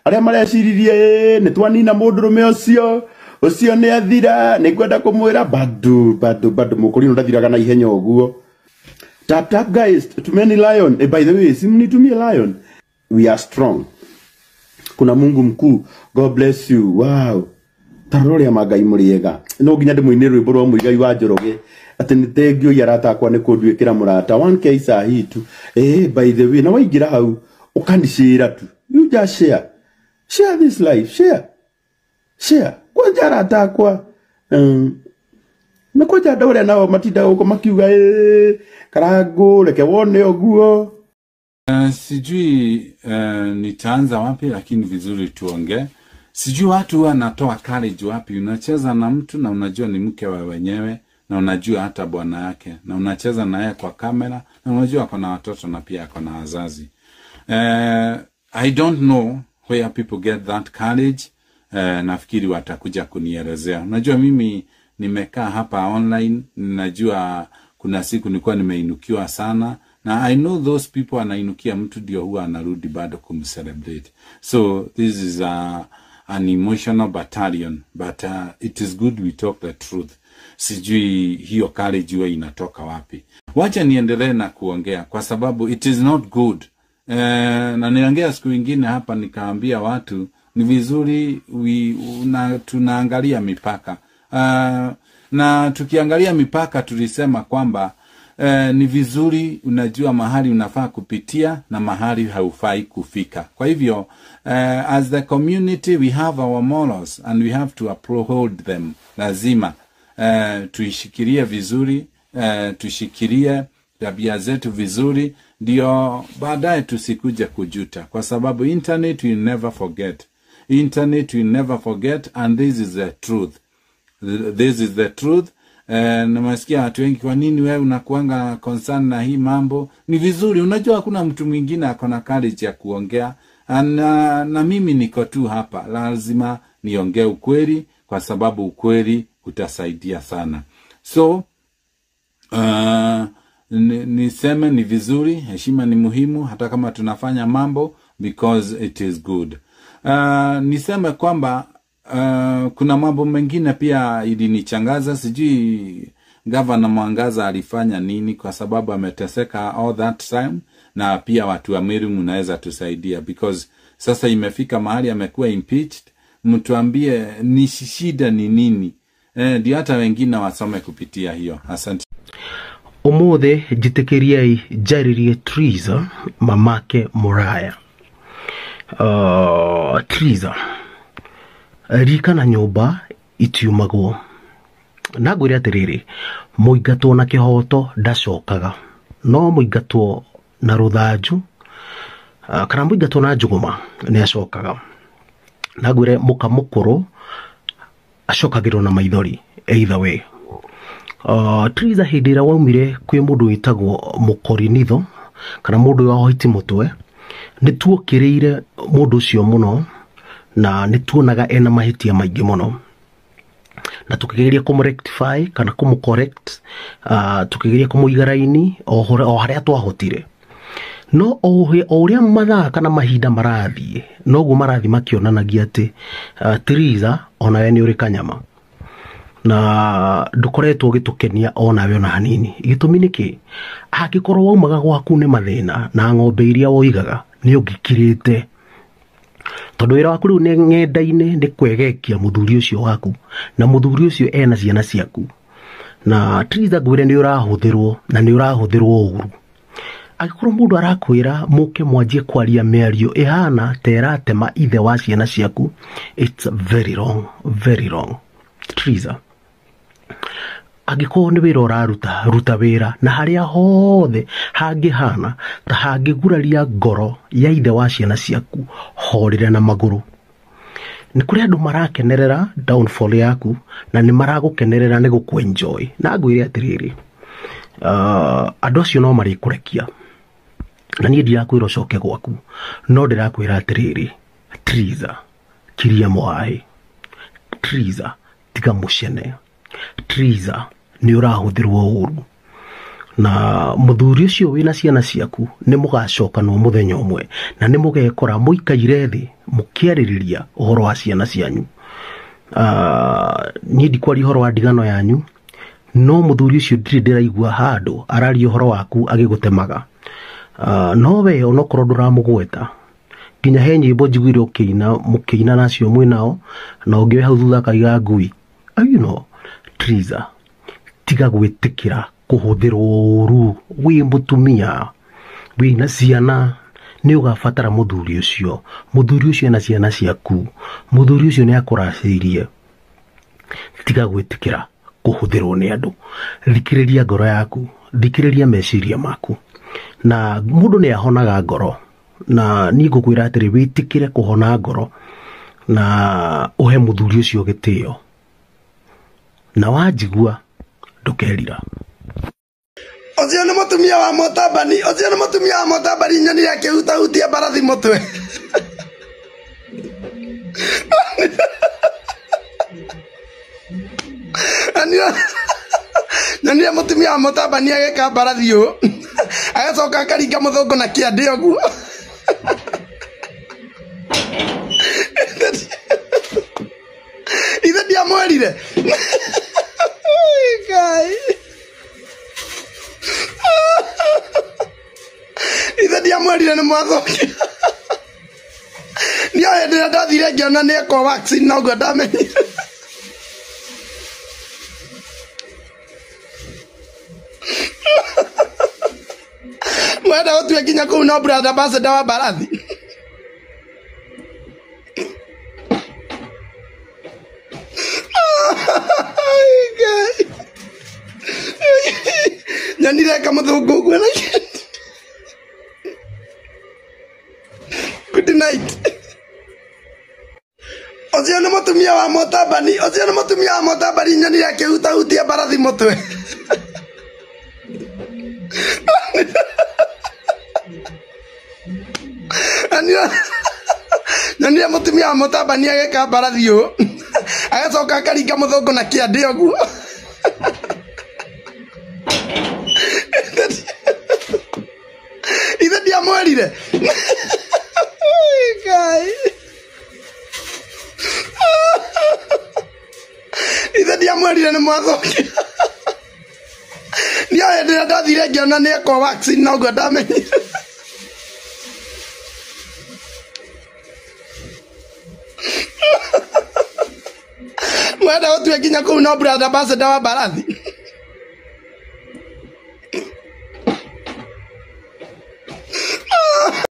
aria mareciririe ni twanina mundurume ucio ni athira ni kwenda kumwira bado mukuri ndathiraga na ihenya uguo. Tap guys, too many lion. By the way, simnitumie lion. We are strong. Kuna Mungu mkuu. God bless you. Wow. Tarore magai muriega. No ginya ndimuine rwimbo rwa muigai wa Njoroge. Ati ni thengio yarata kwa ni kunduikira murata 1k sahitu. By the way, na waigira hau ukandishira tu. You just share this life. Share. Kwa jarata kwa na kwa jadore nao matida uko makiuga karago leke wone oguo. Sijui nitaanza wapi, lakini vizuri tuonge. Sijui watu wanatoa courage wapi. Unacheza na mtu na unajua ni mke wa wenyewe, na unajua hata bwana yake, na unacheza na yeye kwa kamera, na unajua ako na watoto na pia ako na wazazi. I don't know where people get that courage. Nafikiri watakuja kunielezea. Unajua mimi nimekaa hapa online, najua kuna siku nilikuwa nimeinukiwa sana, na I know those people anainukia mtu ndio huwa anarudi bado kumcelebrate. So this is an emotional battalion, but it is good we talk the truth. Sijui hiyo courage huwa inatoka wapi. Wacha niendelee na kuongea kwa sababu it is not good. Na niongea siku nyingine hapa nikaambia watu ni vizuri tunaangalia mipaka. Na tukiangalia mipaka tulisema kwamba ni vizuri unajua mahali unafaa kupitia na mahali haufai kufika. Kwa hivyo as the community we have our morals and we have to uphold them. Lazima tuishikilie vizuri, tushikilie tabia zetu vizuri, ndio baadaye tusikuje kujuta, kwa sababu internet will never forget. Internet will never forget, and this is the truth. This is the truth. Namasikia watu wengi, kwa nini wewe unakuanga concern na hii mambo? Ni vizuri, unajua hakuna mtu mwingine akona courage ya kuongea. Na mimi niko tu hapa, lazima niongee ukweli, kwa sababu ukweli utasaidia sana. So niseme ni vizuri, heshima ni muhimu hata kama tunafanya mambo, because it is good. Niseme kwamba kuna mambo mengine pia ilinichangaza. Sijui Governor Mwangaza alifanya nini, kwa sababu ameteseka all that time, na pia watu wa Meru mnaweza tusaidia, because sasa imefika mahali amekuwa impeached. Mtuambie ni shida ni nini, ndio hata wengine wasome kupitia hiyo. Asante. Umuthe jitikiriai jaririe Triza mamake Muraya. Triza rika na nyumba itiumagwo. Nagwire atiriri, muingatwo na kihoto ndacokaga, no muingatwo na ruthanju kana muingatwo na njuguma ni acokaga. Nagwire muka mukuru acokagirwo na maithori. Either way, Triza hindira waumire kwi mundu witagwo Mukorinitho kana mundu wa hoiti mutwe, nituokiriire mundu ucio muno, na nituonaga ena mahitia maingi muno, na tukigeria kumrectify kana kumcorrect, tukigeria kumuigaraini o haria twahotire. No oria mathaa kana mahinda marathie, noguo marathi makionanagia ati Triza onawe ni uri kanyama, na ndukoretwo gitukenia onawe ona hanini. Gitumi niki? Angikorwo waumaga gwaku ni mathina na ng'ombe iria woigaga ni ungikirite, tondu wira waku riu ni ng'enda-ini ni kwegekia muthuri ucio waku, na muthuri ucio ena ciana ciaku. Na Triza ngwire ni urahuthirwo, na ni urahuthirwo uru. Agikorwo mundu arakwira muke mwanjie kwaria miario ihana teratema ithe wa ciana ciaku, it's very wrong, very wrong. Triza, agikorwo ni wira uraruta wira, na haria hothe hangihana ta hangiguraria ngoro ya ithe wa ciana ciaku, horire na maguru. Ni kuri andu marakenerera downfall yaku, na ni maragukenerera ni gukwenjoy. Na ngwire atiriri, andu acio no marikurekia, na nie ndirakwira ucoke gwaku, no ndirakwira atiriri, Triza kiria mwai. Triza tiga mucene. Triza ni urahuthirwo uru, na muthuri ucio wina ciana ciaku ni mugacoka no muthenya umwe na ni mugekora muikaire thi mukiaririria uhoro wa ciana cianyu. Ni ndikwari uhoro wa ndigano yanyu, no muthuri ucio ndiri ndiraigua handu arari uhoro waku agigutemaga. No we onokorwo nduramugweta nginya he nyimbo njiguire mukiina nacio mwinao na ungi hau thutha kaiga ngui. You know, Triza, tiga gwitikira kuhuthirwo uru wi mutumia wina ciana ni ugabatara muthuri ucio na ciana ciaku. Muthuri ucio ni akuracirie, tiga gwitikira kuhuthirwo ni andu. Thikiriria ngoro yaku, thikiriria meciria maku, na mundu ni ahonaga ngoro, na ni ngukwira atiri witikire kuhona ngoro na uhe muthuri ucio gitio, na wajigua ndukerira. Ocio ni mutumia wa Mutabani, ocio ni mutumia wa Mutabani nyoni yake hutahutia barathi mutwe. Nyoni ya mutumia wa Mutabani ageka barathi yu agacoka akaringa muthungu na kiande uguo. Ithe ndiamwerire. Ithe ndiamwerire ni mwathoki. Nio hindi ria ndathire ngiona ni eko vaccine na uguo ndamenyire. Mwenda gutue nginya kuu no brother ambassador wa barathi. Nyonire ka muthungu uguo na good night. Ocio ni mutumia wa Mutabani, ocio ni mutumia wa Mutabani nyoni yake hutahutia barathi mutwe. Nyoni ya mutumia wa Mutabani ageka barathi yu agacoka akaringa muthungu na kiande uguo. Ithe ndiamwerire. Ithe ndiamwerire ni mwathoki. Nio hindi ria ndathire ngiona ni eko vaccine na uguo ndamenyire. Mwenda gutue nginya kuu no brother ambassador wa barathi.